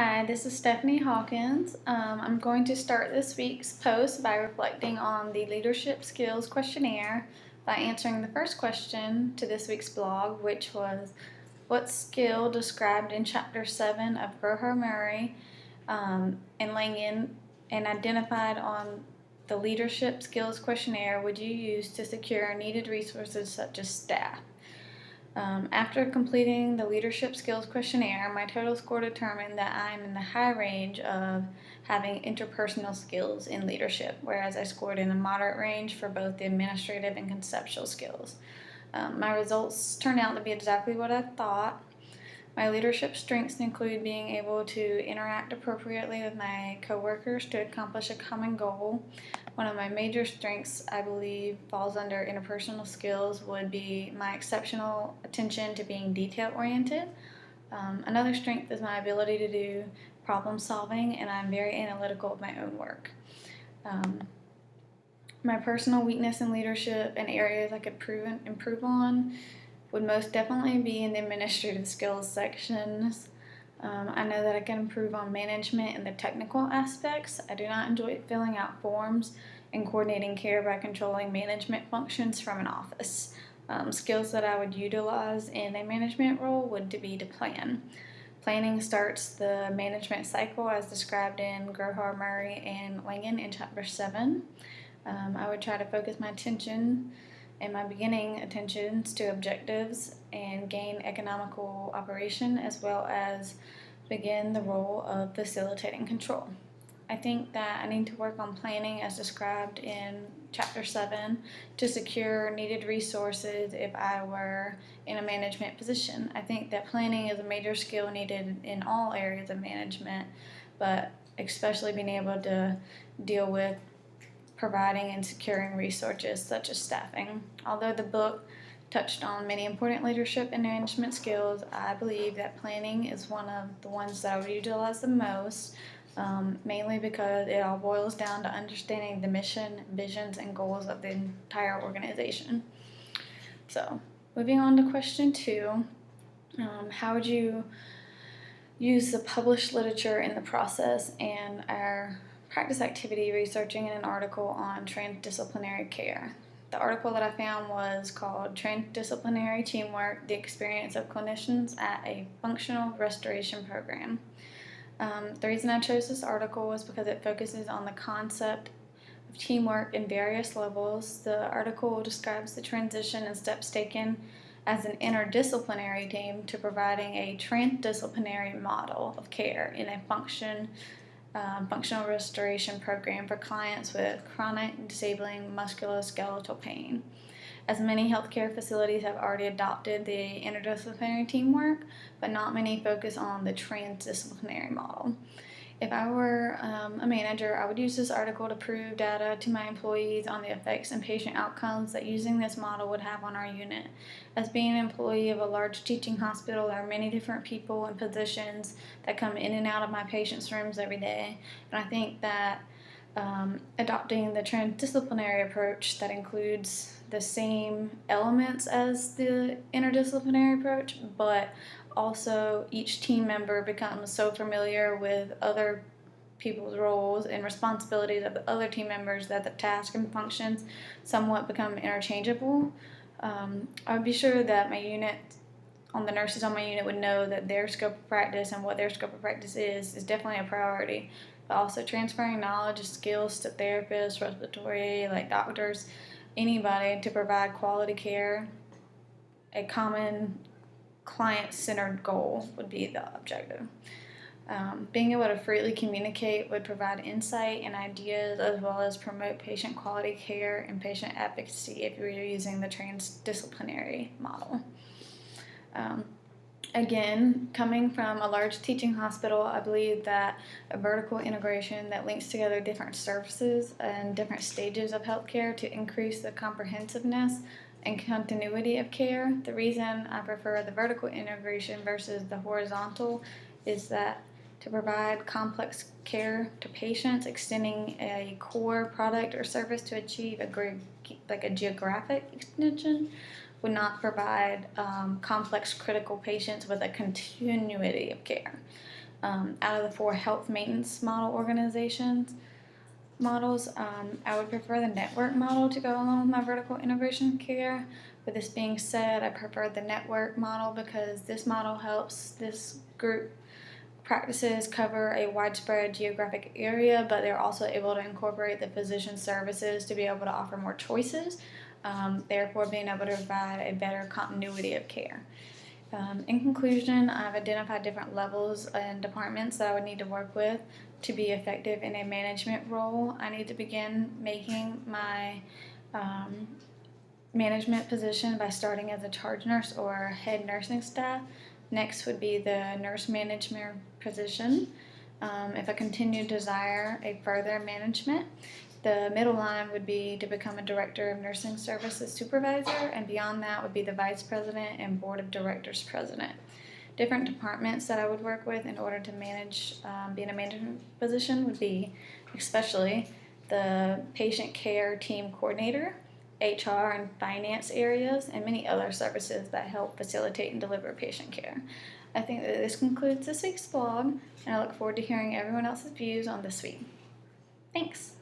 Hi, this is Stephanie Hawkins. I'm going to start this week's post by reflecting on the Leadership Skills Questionnaire by answering the first question to this week's blog, which was, what skill described in Chapter 7 of Groher Murray and Langen and identified on the Leadership Skills Questionnaire would you use to secure needed resources such as staff? After completing the Leadership Skills Questionnaire, my total score determined that I am in the high range of having interpersonal skills in leadership, whereas I scored in the moderate range for both the administrative and conceptual skills. My results turned out to be exactly what I thought. My leadership strengths include being able to interact appropriately with my coworkers to accomplish a common goal. One of my major strengths, I believe, falls under interpersonal skills would be my exceptional attention to being detail-oriented. Another strength is my ability to do problem solving, and I'm very analytical of my own work. My personal weakness in leadership and areas I could improve on would most definitely be in the administrative skills sections. I know that I can improve on management and the technical aspects. I do not enjoy filling out forms and coordinating care by controlling management functions from an office. Skills that I would utilize in a management role would be to plan. Planning starts the management cycle as described in Groher, Murray, and Langen in Chapter 7. I would try to focus my attention and my beginning attentions to objectives and gain economical operation, as well as begin the role of facilitating control. I think that I need to work on planning as described in Chapter 7 to secure needed resources if I were in a management position. I think that planning is a major skill needed in all areas of management, but especially being able to deal with providing and securing resources such as staffing. Although the book touched on many important leadership and management skills, I believe that planning is one of the ones that I would utilize the most, mainly because it all boils down to understanding the mission, visions, and goals of the entire organization. So, moving on to question 2, how would you use the published literature in the process and our practice activity researching an article on transdisciplinary care? The article that I found was called Transdisciplinary Teamwork, the Experience of Clinicians at a Functional Restoration Program. The reason I chose this article was because it focuses on the concept of teamwork in various levels. The article describes the transition and steps taken as an interdisciplinary team to providing a transdisciplinary model of care in a functional restoration program for clients with chronic disabling musculoskeletal pain. As many healthcare facilities have already adopted the interdisciplinary teamwork, but not many focus on the transdisciplinary model. If I were a manager, I would use this article to prove data to my employees on the effects and patient outcomes that using this model would have on our unit. As being an employee of a large teaching hospital, there are many different people and positions that come in and out of my patients' rooms every day, and I think that adopting the transdisciplinary approach that includes the same elements as the interdisciplinary approach, but also each team member becomes so familiar with other people's roles and responsibilities of the other team members that the tasks and functions somewhat become interchangeable. I would be sure that the nurses on my unit would know that their scope of practice and what their scope of practice is definitely a priority. But also transferring knowledge and skills to therapists, respiratory, like doctors, anybody to provide quality care, a common client-centered goal would be the objective. Being able to freely communicate would provide insight and ideas as well as promote patient quality care and patient advocacy if you're using the transdisciplinary model. Again, coming from a large teaching hospital, I believe that a vertical integration that links together different services and different stages of healthcare to increase the comprehensiveness and continuity of care. The reason I prefer the vertical integration versus the horizontal is that to provide complex care to patients, extending a core product or service to achieve a geographic extension would not provide complex critical patients with a continuity of care. Out of the 4 health maintenance models, I would prefer the network model to go along with my vertical integration of care. With this being said, I prefer the network model because this model helps this group practices cover a widespread geographic area, but they're also able to incorporate the physician services to be able to offer more choices, therefore being able to provide a better continuity of care. In conclusion, I've identified different levels and departments that I would need to work with to be effective in a management role. I need to begin making my management position by starting as a charge nurse or head nursing staff. Next would be the nurse management position. If I continue to desire a further management, the middle line would be to become a director of nursing services supervisor, and beyond that would be the vice president and board of directors president. Different departments that I would work with in order to manage, be in a management position would be especially the patient care team coordinator, HR and finance areas, and many other services that help facilitate and deliver patient care. I think that this concludes this week's vlog, and I look forward to hearing everyone else's views on this week. Thanks!